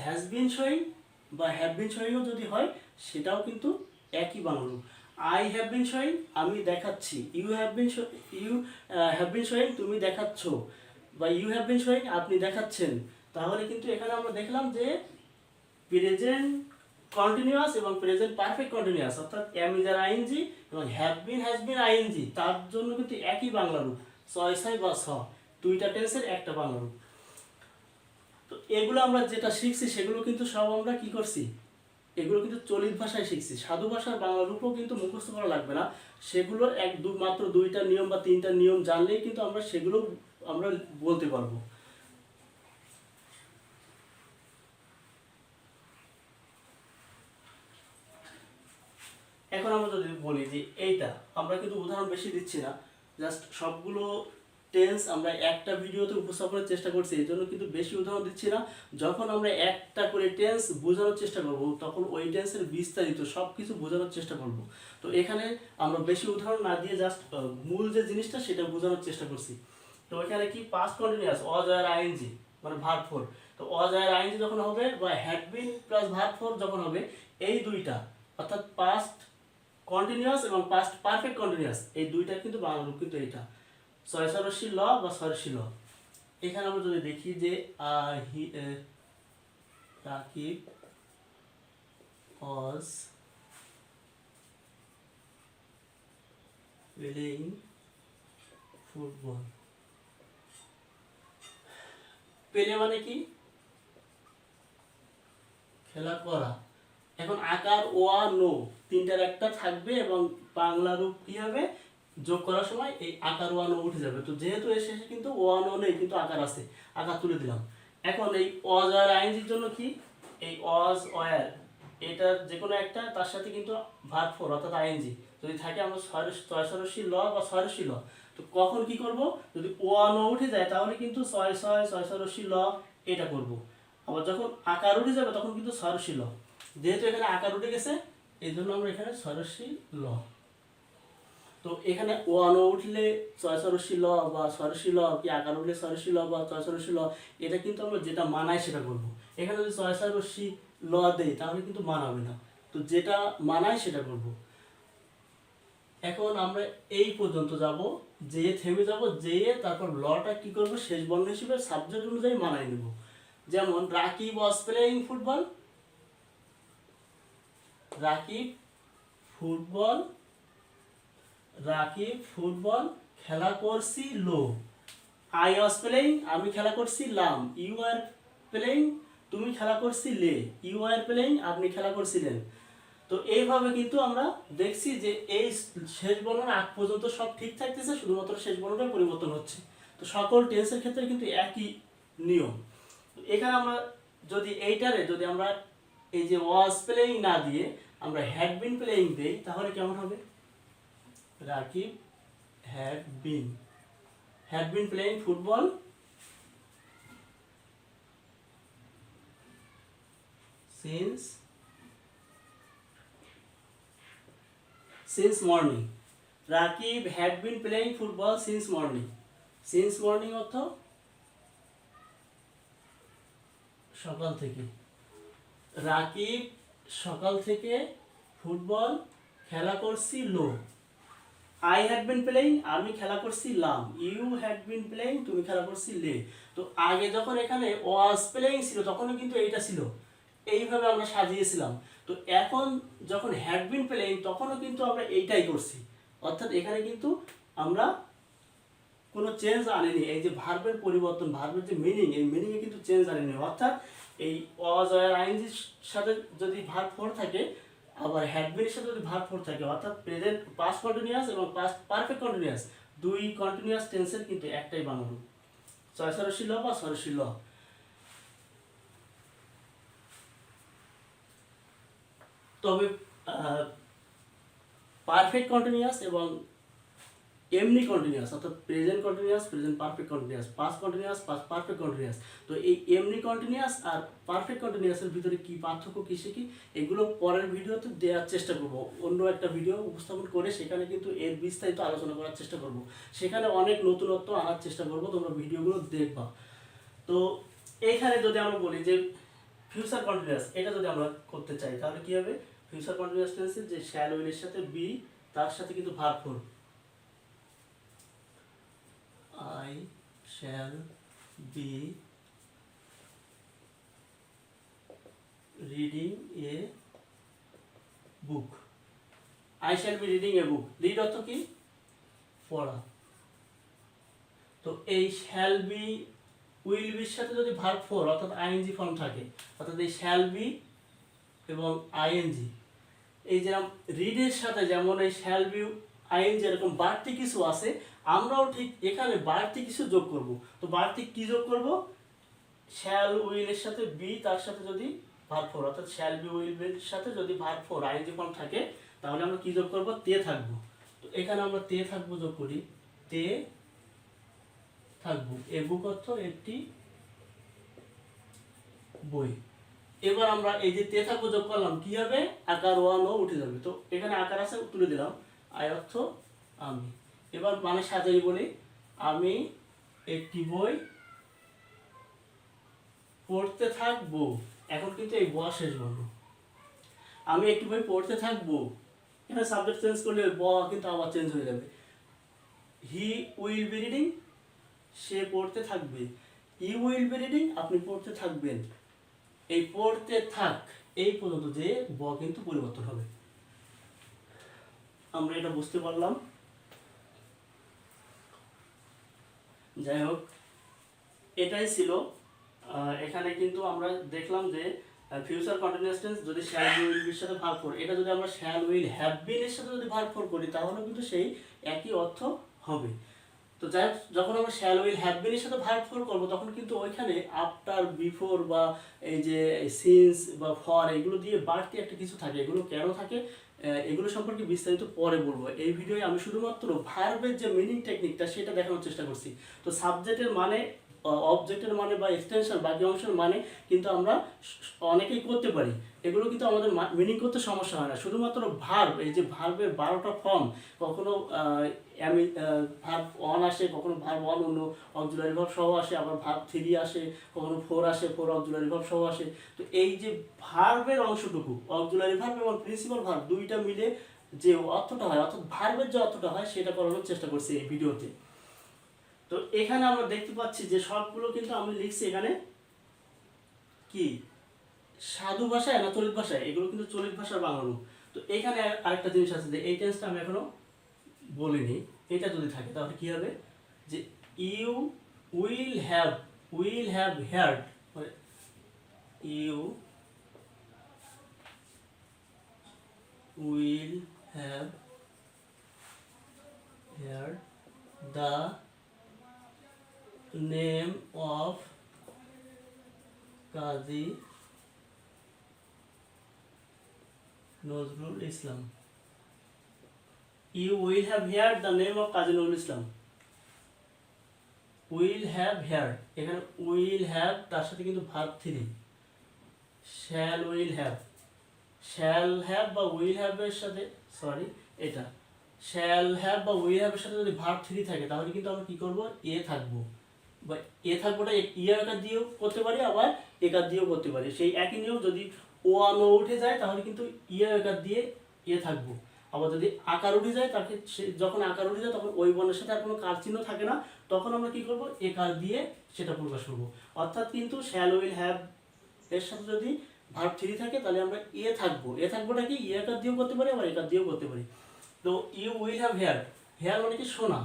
হ্যাজ বিন শোয়িং বা হ্যাভ বিন শোয়িংও যদি হয় সেটাও কিন্তু একই বাংলা রূপ। আই হ্যাভ বিন শোয়িং আমি দেখাচ্ছি, ইউ হ্যাভ বিন শোয়িং তুমি দেখাচ্ছ, বা ইউ হ্যাভ বিন শোয়িং আপনি দেখাচ্ছেন। তাহলে কিন্তু এখানে আমরা দেখলাম যে প্রেজেন্ট কন্টিনিউয়াস এবং প্রেজেন্ট পারফেক্ট কন্টিনিউয়াস, অর্থাৎ এম ইজ আর আইএনজি এবং have been has been ING, তার জন্য কিন্তু একই বাংলা রূপ, ছয় ছয় বা ছ, দুইটা টেন্সের একটা বাংলা রূপ। তো এগুলো আমরা যেটা শিখছি সেগুলো কিন্তু সব আমরা কি করছি, এগুলো কিন্তু চলিত ভাষায় শিখছি, সাধু ভাষার বাংলা রূপও কিন্তু মুখস্থ করা লাগবে না, সেগুলো মাত্র 2টা নিয়ম বা 3টা নিয়ম জানলেই কিন্তু আমরা সেগুলো আমরা বলতে পারবো। এখন আমরা যদি বলি যে এইটা, আমরা কিন্তু উদাহরণ বেশি দিচ্ছি না, জাস্ট সবগুলো টেন্স আমরা একটা ভিডিওতে উপস্থাপনের চেষ্টা করছি, এই জন্য কিন্তু বেশি উদাহরণ দিচ্ছি না। যখন আমরা একটা করে টেন্স বোঝানোর চেষ্টা করব তখন ওই টেন্সের বিস্তারিত সব কিছু বোঝানোর চেষ্টা করব। তো এখানে আমরা বেশি উদাহরণ না দিয়ে জাস্ট মূল যে জিনিসটা সেটা বোঝানোর চেষ্টা করছি। তো এখানে কি পাস্ট কন্টিনিউয়াস অজ আর আইএনজি মানে ভার্ব ফোর, তো অজ আর আইএনজি যখন হবে বা had been plus verb four যখন হবে, এই দুইটা অর্থাৎ পাস্ট কন্টিনিউয়াস এবং পাস্ট পারফেক্ট কন্টিনিউয়াস এই দুইটা কিন্তু বাংলা রূপ কিন্তু এইটা ছয়সরসী ল বা ছয়সী ল। এখানে আমরা যদি দেখি যে রাকিব was playing football, পেলে মানে কি, খেলা করা। এখন আকার ওয়া নো তিনটার একটা থাকবে এবং বাংলা রূপ কি হবে, যোগ করার সময় এই আকার ওয়ান ও উঠে যাবে। তো যেহেতু এর শেষে কিন্তু ওয়ান ও নেই কিন্তু আকার আছে, আকার তুলে দিলাম। এখন এই অজ আর আইএনজির জন্য কি, এই অজ ওয়ার এটার যে কোনো একটা তার সাথে কিন্তু ভার্ব ফোর অর্থাৎ আইএনজি যদি থাকে আমরা ছয়সরসী ল বা ছয়সী ল। তো কখন কি করব, যদি ওয়ান ও উঠে যায় তাহলে কিন্তু ছয়সরসী ল এটা করব। আবার যখন আকার উঠে যাবে তখন কিন্তু ছয়সী ল, যেহেতু এখানে আকার উঠে গেছে এই জন্য আমরা এখানে ছয়সী ল। তো এখানে ওয়ান উঠলে ছয়সরসী ল বা ছয়সী ল, কি আকার উঠলে ছয়সী ল বা ছয়সরসী ল, এটা কিন্তু আমরা যেটা মানায় সেটা করবো। এখানে যদি ছয়সরসী ল দেই তাহলে কিন্তু মানাবে না, তো যেটা মানায় সেটা করব। এখন আমরা এই পর্যন্ত যাব, যে থেমে যাব, যে তারপর লটা কি করব শেষ বর্ণ হিসেবে সাবজেক্ট অনুযায়ী মানায় নেব। যেমন Rakib was playing football, Rakib football, Rakib football খেলা করছিল। আই ওয়াজ প্লেইং আমি খেলা করছিলাম। ইউ আর প্লেইং তুমি খেলা করছিলে। ইউ আর প্লেইং আপনি খেলা করছিলেন। তো এইভাবে কিন্তু আমরা দেখছি যে এই শেষ বর্ণের আগ পর্যন্ত সব ঠিক থাকতেছে, শুধুমাত্র শেষ বর্ণটা পরিবর্তন হচ্ছে। তো সকল টেন্সের ক্ষেত্রে কিন্তু একই নিয়ম। এখানে আমরা যদি এইটারে যদি আমরা এই যে ওয়াজ প্লেইং না দিয়ে আমরা হ্যাড বিন প্লেইং দেই তাহলে কেমন হবে, Rakib had been playing football since morning. Rakib had been playing football since morning. since morning অর্থ সকাল থেকে। রাকিব সকাল থেকে ফুটবল খেলা করছিল। I had been playing আমি খেলা করছিলাম। You had been playing তুমি খেলা করছিলে। তো আগে যখন এখানে was playing ছিল তখনও কিন্তু এইটা ছিল, এইভাবে আমরা সাজিয়েছিলাম। তো এখন যখন হ্যাড বিন প্লেইং তখনও কিন্তু আমরা এইটাই করছি, অর্থাৎ এখানে কিন্তু আমরা কোনো চেঞ্জ আনেনি। এই যে ভার্বের পরিবর্তন, ভার্বের যে মিনিং, এই মিনিংয়ে কিন্তু চেঞ্জ আনেনি। অর্থাৎ এই ওয়াজ আর আইএনজির সাথে যদি ভার্ব ফোর থাকে, আবার হ্যাড বিনের সাথে যদি ভার্ব ফোর থাকে, অর্থাৎ প্রেজেন্ট পাস্ট কন্টিনিউয়াস এবং পাস্ট পারফেক্ট কন্টিনিউয়াস, দুই কন্টিনিউয়াস টেন্সের কিন্তু একটাই বানানো, ছয়সরশীল বা সরশীল। তবে পারফেক্ট কন্টিনিউয়াস এবং এমনি কন্টিনিউয়াস, অর্থাৎ present continuous, present perfect continuous, past continuous, past perfect continuous. তো এই এমনি কন্টিনিউয়াস আর পারফেক্ট কন্টিনিউয়াসের ভিতরে কি পার্থক্য, কি শিখি, এগুলো পরের ভিডিওতে দেওয়ার চেষ্টা করব। অন্য একটা ভিডিও উপস্থাপন করে সেখানে কিন্তু এর বিস্তারিত আলোচনা করার চেষ্টা করব। সেখানে অনেক নতুনত্ব আনার চেষ্টা করব, তোমরা ভিডিওগুলো দেখবা। তো এইখানে যদি আমরা বলি যে ফিউচার কন্টিনিউয়াস, এটা যদি আমরা করতে চাই তাহলে কি হবে? ফিউচার কন্টিনিউয়াস টেন্সের যে শ্যাল উইলের সাথে বি, তার সাথে কিন্তু verb four, I shall be reading a book. I shall be reading a book. Read অর্থ কি? পড়া। তো এই shall be will be সাথে যদি ভার্ব ফোর অর্থাৎ আইএনজি ফর্ম থাকে, অর্থাৎ এই shall be এবং আইএনজি, এই যেরকম রিডের সাথে যেমন এই shall be আইএনজি এরকম বাড়তি কিছু আছে, আমরাও ঠিক এখানে বাড়তি কিছু যোগ করব। তো বাড়তি কি যোগ করব? শ্যাল উইলের সাথে বি, তার সাথে যদি ভার্ব ফোর, অর্থাৎ শ্যাল বি উইলের সাথে যদি ভার্ব ফোর আইএনজি ফর্ম থাকে, তাহলে আমরা কি যোগ করব? তে থাকবো। তো এখানে আমরা তে থাকবো যোগ করি, তে থাকবো। এ বুক অর্থ একটি বই। এবার আমরা এই যে তে থাকবো যোগ করলাম, কি হবে? আকার ওয়ান ও উঠে যাবে। তো এখানে আকার আছে, তুলে দিলাম। আই অর্থ আমি। এবার মানে সাজাই বলি, আমি একটি বই পড়তে থাকবো। এখন কিন্তু এই ব শেষ বর্ণ। আমি একটি বই পড়তে থাকবো, এখানে সাবজেক্ট চেঞ্জ করলে ব কিন্তু আবার চেঞ্জ হয়ে যাবে। হি উইল বি রিডিং, সে পড়তে থাকবে। ইউ উইল বি রিডিং, আপনি পড়তে থাকবেন। এই পড়তে থাক এই পর্যন্ত যে ব কিন্তু পরিবর্তন হবে। আমরা এটা বুঝতে পারলাম। যাই হোক, এটাই ছিল। এখানে কিন্তু আমরা দেখলাম যে ফিউচার কন্টিনিউয়াস টেন্স যদি শ্যাল উইল বির সাথে ভার্ব ফোর, এটা যদি আমরা শ্যাল উইল হ্যাভ বিন এর সাথে যদি ভার্ব ফোর করি, তাহলে কিন্তু সেই একই অর্থ হবে। তো যাই হোক, যখন আমরা শ্যাল উইল হ্যাভ বিন এর সাথে ভার্ব ফোর করবো, তখন কিন্তু ওইখানে আফটার, বিফোর বা এই যে সিন্স বা ফর, এগুলো দিয়ে বাড়তি একটা কিছু থাকে। এগুলো কেন থাকে, এগুলো সম্পর্কে বিস্তারিত পরে বলবো। এই ভিডিওয়ে আমি শুধুমাত্র ভার্বের যে মিনিং টেকনিকটা সেটা দেখানোর চেষ্টা করছি। তো সাবজেক্টের মানে, অবজেক্টের মানে বা এক্সটেনশন বাকি অংশের মানে কিন্তু আমরা অনেকেই করতে পারি। এগুলো কিন্তু আমাদের মিনিং করতে সমস্যা হয় না। শুধুমাত্র ভার্ব, এই যে ভার্বের 12টা ফর্ম, কখনো ভার্ব ওয়ান আসে, কখনো ভার্ব ওয়ান অন্য অক্সিলারি ভার্ব সহ আসে, আবার ভার্ব থ্রি আসে, কখনো ফোর আসে, ফোর অক্সিলারি ভার্ব সহ আসে। তো এই যে ভার্বের অংশটুকু, অক্সিলারি ভার্ব এবং প্রিন্সিপাল ভার্ব দুইটা মিলে যে অর্থটা হয়, অর্থাৎ ভার্বের যে অর্থটা হয়, সেটা করানোর চেষ্টা করছি এই ভিডিওতে। তো এখানে আমরা দেখতে পাচ্ছি যে সবগুলো কিন্তু আমি লিখছি এখানে কি সাধু ভাষায় না চলিত ভাষায়, এগুলো কিন্তু চলিত ভাষার বানানো। তো এখানে আরেকটা জিনিস আছে যে এই টেন্সটা আমি এখনো বলিনি, এটা যদি থাকে তাহলে কি হবে? যে ইউ উইল হ্যাভ হার্ড, মানে you will have heard the name of Kazi Nazrul Islam. You will have heard the name of Kazi Nazrul Islam. Will have heard, এখানে will have তার সাথে কিন্তু verb three, shall will have বা will have এর সাথে, সরি এটা shall have বা will have এর সাথে যদি ভার্ব থ্রি থাকে, তাহলে কিন্তু আমরা কি করব? এ থাকবো, বা এ থাকবোটা ইয়ে আকার দিয়েও করতে পারি, আবার একার দিয়েও করতে পারি। সেই একই নিয়ম, যদি ও আনো উঠে যায় তাহলে কিন্তু ইয়ে আকার দিয়ে এ থাকবো। আবার যদি আকার উঠে যায়, তাকে যখন আকার উঠে যায় তখন ওই বর্ণের সাথে আর কোনো কার চিহ্ন থাকে না, তখন আমরা কি করব? একার দিয়ে সেটা প্রকাশ করবো। অর্থাৎ কিন্তু শ্যাল উইল হ্যাভ এর সাথে যদি ভার্ব থ্রি থাকে তাহলে আমরা থাকবোটা কি একার দিয়েও করতে পারি আবার একার দিয়েও করতে পারি। তো ইউ উইল হ্যাভ হেয়ার মানে কি শোনা,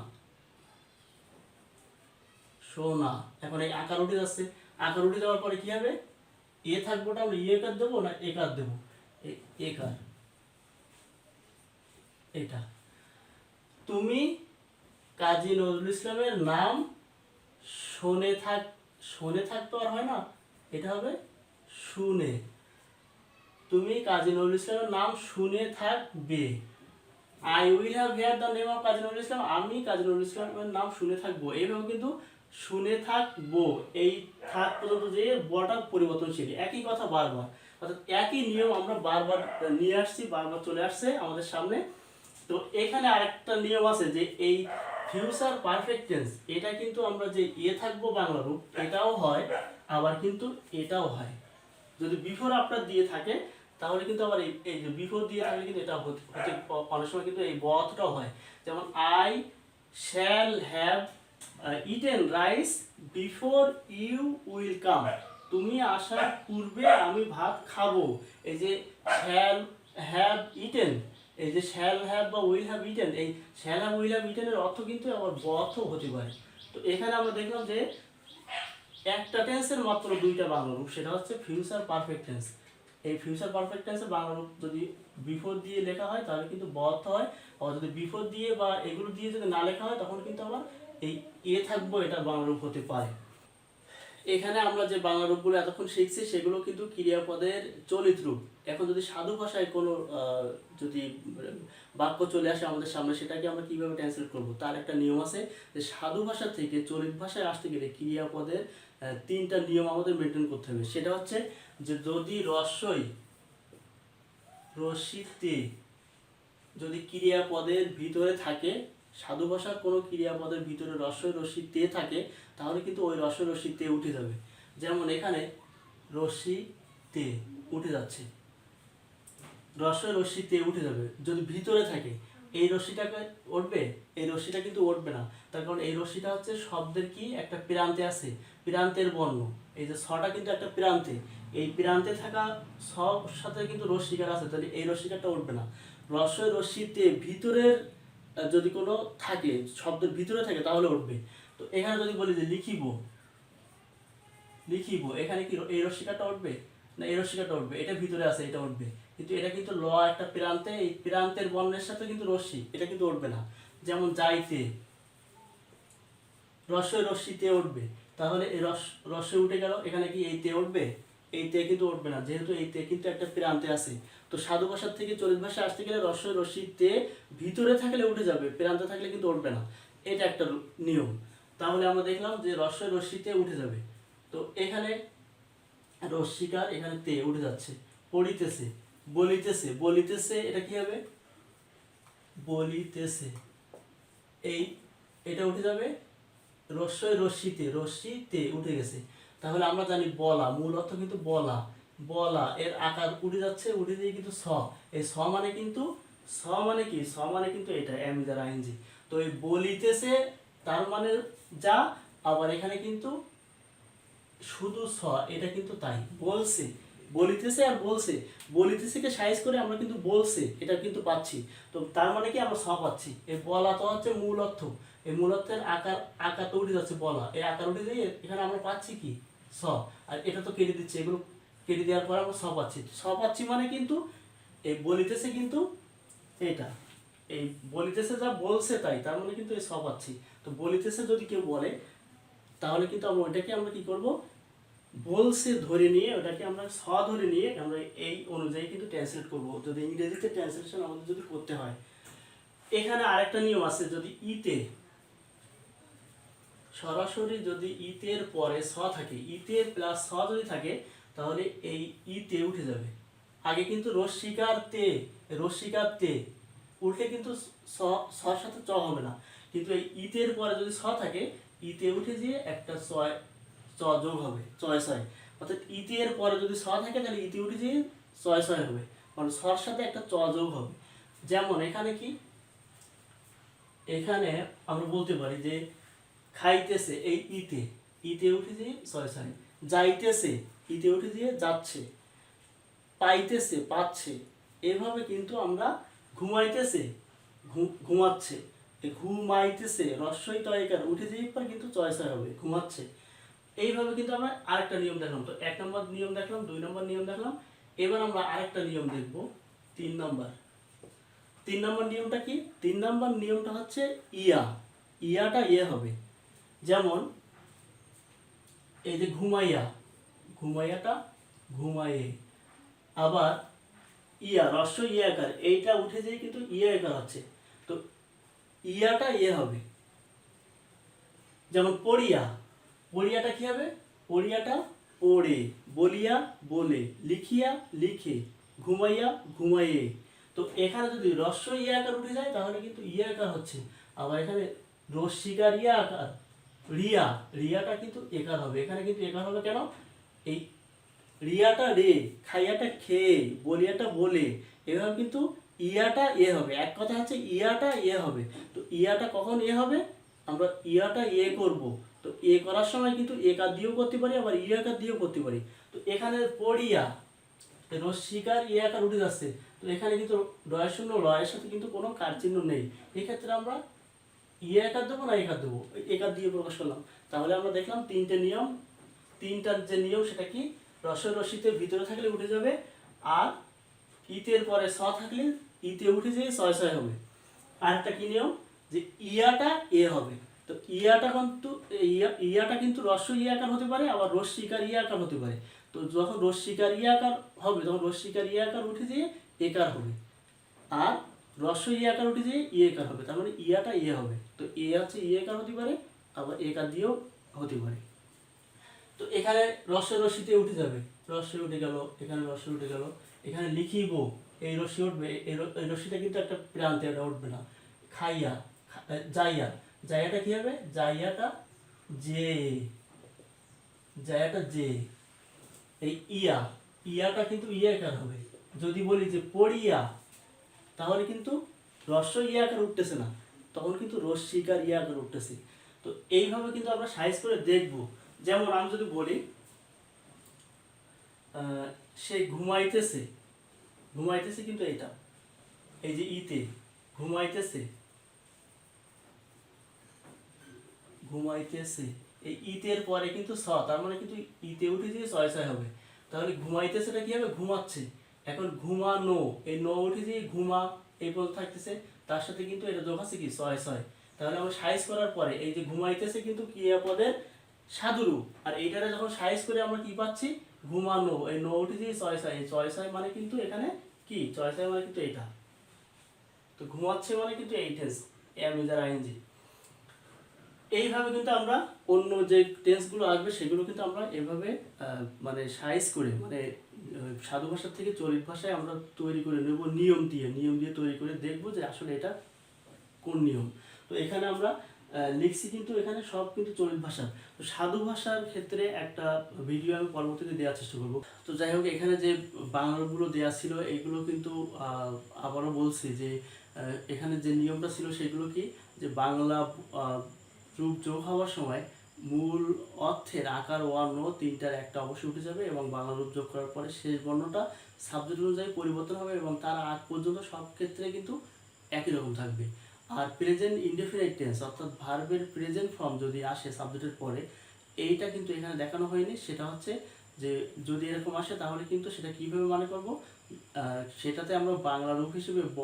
শোনা। এখন এই আকার উঠে যাচ্ছে, আকার উঠে যাওয়ার পরে কি হবে, থাকবোটা আমরা একার দেবো না একার দেবো, একার, এটা। তুমি কাজী নজরুল ইসলামের নাম শোনে থাকতো আর হয় না, এটা হবে শুনে। তুমি কাজী নজরুল ইসলামের নাম শুনে থাকবে। I will have hear the name of Kazi Nazrul Islam, আমি কাজী নজরুল ইসলামের নাম শুনে থাকবো। এইভাবে কিন্তু শুনে থাকবো এই থাক পর্যন্ত যে বটা পরিবর্তনশীল, একই কথা বারবার, অর্থাৎ একই নিয়ম আমরা বারবার নিয়ে আসছি, বারবার চলে আসছে আমাদের সামনে। তো এখানে আরেকটা নিয়ম আছে যে এই ফিউচার পারফেক্ট টেন্স, এটা কিন্তু আমরা যে থাকবো বাংলা রূপ এটাও হয়, আবার কিন্তু এটাও হয়। যদি বিফোর আপনার দিয়ে থাকে তাহলে কিন্তু আবার এই যে বিফোর দিয়ে থাকলে কিন্তু এটা হতে অনেক সময় কিন্তু এই বথটাও হয়। যেমন I shall have eaten rice before you will come, তুমি আসার পূর্বে আমি ভাত খাবো। এই যে শ্যাল হ্যাভ ইটেন, এই যে শ্যাল হ্যাভ বা উইল হ্যাভ ইটেন, এই শ্যাল হ্যাভ উইল হ্যাভ ইটেনের অর্থ কিন্তু আবার বথও হতে পারে। তো এখানে আমরা দেখলাম যে একটা টেন্সের মাত্র দুইটা বাংলা রূপ, সেটা হচ্ছে ফিউচার পারফেক্ট টেন্স। এই ফিউচার পারফেক্ট টেন্সের বাংলা রূপ যদি বিফোর দিয়ে লেখা হয় তাহলে কিন্তু বথ হয়, আর যদি বিফোর দিয়ে বা এগুলো দিয়ে যদি না লেখা হয় তখন কিন্তু আবার এই থাকবো এটা বাংলা রূপ হতে পারে। এখানে আমরা যে বাংলা রূপগুলো এতক্ষণ শিখছি সেগুলো কিন্তু ক্রিয়াপদের চলিত রূপ। এখন যদি সাধু ভাষায় কোনো যদি বাক্য চলে আসে আমাদের সামনে, সেটাকে আমরা কিভাবে ট্রান্সলেট করব তার একটা নিয়ম আছে। যে সাধু ভাষা থেকে চলিত ভাষায় আসতে গেলে ক্রিয়াপদের তিনটা নিয়ম আমাদের মেনটেন করতে হবে। সেটা হচ্ছে যে যদি রস্যইতে যদি ক্রিয়াপদের ভিতরে থাকে, সাধু ভাষার কোনো ক্রিয়াপদের ভিতরে রস্যই রস্যি তে থাকে তাহলে কিন্তু ওই রস্যই রস্যি তে উঠে যাবে। যেমন এখানে রস্যি তে উঠে যাচ্ছে, রস্যই রস্যি তে উঠে যাবে। যদি ভিতরে থাকে এই রশ্মিটাকে উঠবে, এই রশ্মিটা কিন্তু উঠবে না। তার কারণ এই রশ্মিটা হচ্ছে শব্দের কি একটা প্রান্তে আছে, প্রান্তের বর্ণ। এই যে ছটা কিন্তু একটা প্রান্তে, এই প্রান্তে থাকা সব সাথে কিন্তু রশ্মিকার আছে, তাহলে এই রশ্মিকারটা উঠবে না। রস্যই রশ্মিতে ভিতরের যদি কোনো থাকে, শব্দের ভিতরে থাকে তাহলে উঠবে। তো এখানে যদি বলি যে লিখিব, এখানে কি এই রশ্মিকারটা উঠবে না, এই রশ্মিকারটা উঠবে, এটা ভিতরে আছে এটা উঠবে। কিন্তু এটা কিন্তু ল একটা প্রান্তে, এই প্রান্তের বর্ণের সাথে কিন্তু রশ্মি, এটা কিন্তু উঠবে না। যেমন যাইতে, রস্যই রশ্মিতে উঠবে, তাহলে এই রস্যই উঠে গেল, এখানে কি এই তে উঠবে, এই তে কিন্তু উঠবে না, যেহেতু এই তে কিন্তু একটা প্রান্তে আছে। তো সাধু ভাষার থেকে চলিত ভাষায় আসতে গেলে রস্যই রশ্মিতে ভিতরে থাকলে উঠে যাবে, প্রান্তে থাকলে কিন্তু উঠবে না, এটা একটা নিয়ম। তাহলে আমরা দেখলাম যে রস্যই রশ্মিতে উঠে যাবে। তো এখানে রশ্মিকার, এখানে তে উঠে যাচ্ছে। পড়িতেছে, বলিতেছে, এটা কি হবে, বলিতেছে, এটা উঠে যাবে, রস্যই রশ্মিতে উঠে গেছে। তাহলে আমরা জানি বলা, মূল অর্থ কিন্তু বলা এর আকার উঠে যাচ্ছে, উঠে দিয়ে কিন্তু এই মানে কিন্তু কি, মানে কিন্তু এটা এমিজার আইনজি। তো এই বলিতেছে তার মানে যা, আবার এখানে কিন্তু শুধু এটা কিন্তু তাই, বলিতেছে আর বলিতেছেকে সাইজ করে আমরা কিন্তু বলছে এটা কিন্তু পাচ্ছি। তো তার মানে কি আমরা পাচ্ছি। এই বলা তো হচ্ছে মূল অর্থ, এই মূল অর্থের আকার তো উঠে যাচ্ছে বলা, এই আকার উঠে দিয়ে এখানে আমরা পাচ্ছি কি আর এটা তো কেটে দিচ্ছে, এগুলো কেটে দেওয়ার পর আমরা পাচ্ছি মানে কিন্তু এই বলিতেছে কিন্তু এটা, এই বলিতেছে যা বলছে তাই, তার মানে কিন্তু এই পাচ্ছি। তো বলিতেছে যদি কেউ বলে তাহলে কিন্তু আমরা ওইটাকে আমরা কি করব, বলছে ধরে নিয়ে ওটাকে আমরা ধরে নিয়ে আমরা এই অনুযায়ী কিন্তু ট্রান্সলেট করব, যদি ইংরেজিতে ট্রান্সলেশন আমাদের যদি করতে হয়। এখানে আরেকটা নিয়ম আছে, যদি সরাসরি যদি ইতের পরে থাকে, ইতের প্লাস যদি থাকে তাহলে এই ইতে উঠে যাবে। আগে কিন্তু রস্মিকার তে উঠলে কিন্তু সাথে চ হবে না, কিন্তু এই ইতের পরে যদি থাকে ইতে উঠে দিয়ে একটা যোগ হবে, ছয়। অর্থাৎ ইতে এর পরে যদি থাকে তাহলে ইতে উঠে দিয়ে ছয় হবে, মানে সাথে একটা যোগ হবে। যেমন এখানে কি, এখানে আমরা বলতে পারি যে খাইতেছে, এই ইতে উঠে দিয়ে ছয়, যাইতেছে ইতে উঠে দিয়ে যাচ্ছে, পাইতেছে, পাচ্ছে, এভাবে কিন্তু আমরা ঘুমাইতেছে, ঘুমাচ্ছে, ঘুমাইতেছে রস্বই তয়কার উঠে যাওয়ার পর কিন্তু চয়সয় হবে ঘুমাচ্ছে। এইভাবে কিন্তু আমরা আরেকটা নিয়ম দেখলাম। তো 1 নম্বর নিয়ম দেখলাম, 2 নম্বর নিয়ম দেখলাম। এবার আমরা আরেকটা নিয়ম দেখব, 3 নম্বর। 3 নম্বর নিয়মটা কি? 3 নম্বর নিয়মটা হচ্ছে ইয়া, ইয়াটা ইয়ে হবে। যেমন এই যে ঘুমাইয়া, ঘুমাইয়াটা ঘুমায়ে, আবার ইয়া রস্ব ইয়াকার, এইটা উঠে যেয়ে কিন্তু ইয়া একার হচ্ছে, তো ইয়াটা ইয়ে হবে। যেমন পড়িয়া, পড়িয়াটা কি হবে? পড়িয়াটা পড়ে, বলিয়া বলে, লিখিয়া লিখে, ঘুমাইয়া ঘুমাইয়ে। তো এখানে যদি রস্ব ইয়া আকার উঠে যায় তাহলে কিন্তু ইয়া আকার হচ্ছে। আবার এখানে রস্যিকার ইয়া আকার, রিয়া, রিয়াটা কিন্তু একার হবে। এখানে কিন্তু একার হবে কেন? এই রিয়াটা রে, খাইয়াটা খেয়ে, বলিয়াটা বলে, এভাবে কিন্তু ইয়াটা এ হবে। এক কথা হচ্ছে ইয়াটা এ হবে। তো ইয়াটা কখন এ হবে? আমরা ইয়াটা এ করব। তো এ করার সময় কিন্তু একার দিয়েও করতে পারি, আবার ইয়াকার দিয়েও করতে পারি। তো এখানে পড়িয়া রস্যিকার ইয়াকার উঠে যাচ্ছে, তো এখানে কিন্তু রয় শূন্য রয়ের সাথে কিন্তু কোনো কার চিহ্ন নেই। এক্ষেত্রে আমরা ইয়ে একার দেবো না একার দেবো, একার দিয়ে প্রকাশ করলাম। তাহলে আমরা দেখলাম তিনটে নিয়ম। তিনটার যে নিয়ম সেটা কি? রসের রশিতে ভিতরে থাকলে উঠে যাবে, আর ইতের পরে স থাকলে ইতে উঠে যেয়ে ছয় ছয় হবে। আর একটা কি নিয়ম? যে ইয়াটা এ হবে। তো ইয়াটা কিন্তু ইয়াটা কিন্তু রস্য ইয়াকার হতে পারে, আবার রস্যিকার ইয়াকার হতে পারে। তো যখন রস্যিকার ইয়াকার হবে তখন রস্যিকার ইয়াকার উঠে যেয়ে একার হবে, আর রস্য ইয়াকার উঠে যেয়ে ইয়েকার হবে। তার মানে ইয়াটা ইয়ে হবে। তো এ হচ্ছে ইয়েকার হতে পারে, আবার একার দিয়েও হতে পারে। তো এখানে রস্যের রশ্মিতে উঠে যাবে, রস্যে উঠে গেল, এখানে রস্যে উঠে গেল, এখানে লিখিব, এই রশ্মি উঠবে, এই রশ্মিটা কিন্তু একটা প্রান্তে, এটা উঠবে না। খাইয়া, যাইয়া, যাইয়াটা কি হবে? যাইয়াটা যে, যাইয়াটা যে। এই ইয়া, ইয়াটা কিন্তু ইয়াকার হবে। যদি বলি যে পড়িয়া, তাহলে কিন্তু রস্য ইয়াকার উঠতেছে না, তখন কিন্তু রস্যিকার ইয়াকার উঠতেছে। তো এইভাবে কিন্তু আমরা সাইজ করে দেখব। যেমন আমি যদি বলি সে ঘুমাইতেছে, ঘুমাইতেছে কিন্তু এইটা, এই যে ইতে ঘুমাইতেছে, ঘুমাইতেছে, এই ইতের পরে কিন্তু স, তার মানে কিন্তু ইতে উঠে দিয়ে ছয় ছয় হবে। তাহলে ঘুমাইতেছেটা কি হবে? ঘুমাচ্ছে। এখন ঘুমানো, এই ন উঠে দিয়ে ঘুমা এই পদ থাকতেছে, তার সাথে কিন্তু এটা যোগ আছে কি? ছয় ছয়। তাহলে আমরা সাইজ করার পরে এই যে ঘুমাইতেছে কিন্তু ক্রিয়াপদের সাধুরূপ, আর এইটারে যখন সাইজ করে আমরা কি পাচ্ছি? ঘুমানো, এই ন উঠে দিয়ে ছয় ছয়, ছয় ছয় মানে কিন্তু এখানে কি? ছয় ছয় মানে কিন্তু এইটা। তো ঘুমাচ্ছে মানে কিন্তু এই টেন্স, এম ইজার আইএনজি। এইভাবে কিন্তু আমরা অন্য যে টেন্সগুলো আসবে সেগুলো কিন্তু আমরা এভাবে মানে সাইজ করে, মানে সাধু ভাষা থেকে চলিত ভাষায় আমরা তৈরি করে নেব, নিয়ম দিয়ে তৈরি করে দেখব যে আসলে এটা কোন নিয়ম। তো এখানে আমরা লিখছি কিন্তু এখানে সব কিন্তু চলিত ভাষা। তো সাধু ভাষার ক্ষেত্রে একটা ভিডিও আমি পরবর্তীতে দেওয়ার চেষ্টা করব। তো যাই হোক, এখানে যে বাংলাগুলো দেওয়া ছিল এইগুলো কিন্তু আবারও বলছি যে এখানে যে নিয়মটা ছিল সেগুলো কি? যে বাংলা রূপ যোগ হওয়ার সময় মূল অর্থের আকার বর্ণ তিনটার একটা অবশ্যই উঠে যাবে, এবং বাংলা রূপ যোগ করার পরে শেষ বর্ণটা সাবজেক্ট অনুযায়ী পরিবর্তন হবে, এবং তার আগ পর্যন্ত সব ক্ষেত্রে কিন্তু একই রকম থাকবে। আর প্রেজেন্ট ইনডেফিনিট টেন্স অর্থাৎ ভার্বের প্রেজেন্ট ফর্ম যদি আসে সাবজেক্টের পরে, এইটা কিন্তু এখানে দেখানো হয়নি। সেটা হচ্ছে যে যদি এরকম আসে তাহলে কিন্তু সেটা কীভাবে মানে করব, সেটাতে আমরা বাংলা রূপ হিসেবে ব,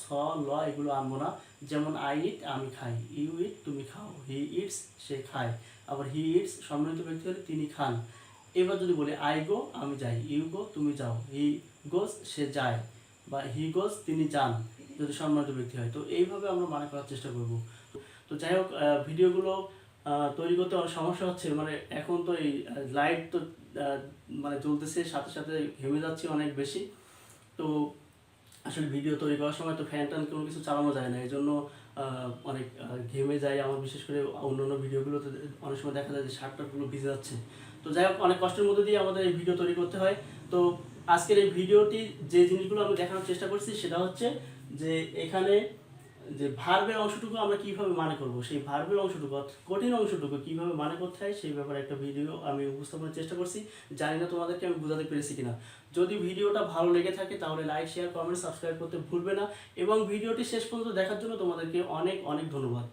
স, ল এগুলো আনবো না। যেমন আই ইট, আমি খাই, ইউ ইট, তুমি খাও, হি ইটস, সে খায়, আবার হি ইটস সম্মানিত ব্যক্তি হলে তিনি খান। এবার যদি বলি আই গো, আমি যাই, ইউ গো, তুমি যাও, হি গোস, সে যায়, বা হি গোস, তিনি যান যদি সম্মানিত ব্যক্তি হয়। তো এইভাবে আমরা মানে করার চেষ্টা করব। তো যাই হোক, ভিডিওগুলো তৈরি করতে অনেক সমস্যা হচ্ছে, মানে এখন তো এই লাইট তো মানে জ্বলতেছে, সাথে সাথে ঘেমে যাচ্ছে অনেক বেশি। তো আসলে ভিডিও তৈরি করার সময় তো ফ্যান ট্যান কোনো কিছু চালানো যায় না, এই জন্য অনেক ঘেমে যায় আমার। বিশেষ করে অন্যান্য ভিডিওগুলোতে অনেক সময় দেখা যায় যে শার্টটাগুলো ভিজে যাচ্ছে। তো যাই হোক, অনেক কষ্টের মধ্যে দিয়ে আমাদের এই ভিডিও তৈরি করতে হয়। তো আজকের এই ভিডিওটি যে জিনিসগুলো আমি দেখানোর চেষ্টা করছি সেটা হচ্ছে যে এখানে যে ভার্বের অংশটুকু আমরা কিভাবে মানে করব, সেই ভার্বের অংশটুকু কঠিন অংশটুকু কিভাবে মানে করতে হয় সেই ব্যাপারে একটা ভিডিও আমি উপস্থাপনের চেষ্টা করছি। জানি না তোমাদেরকে আমি বোঝাতে পেরেছি কিনা। যদি ভিডিওটা ভালো লেগে থাকে তাহলে লাইক, শেয়ার, কমেন্ট, সাবস্ক্রাইব করতে ভুলবে না এবং ভিডিওটি শেষ পর্যন্ত দেখার জন্য তোমাদেরকে অনেক অনেক ধন্যবাদ।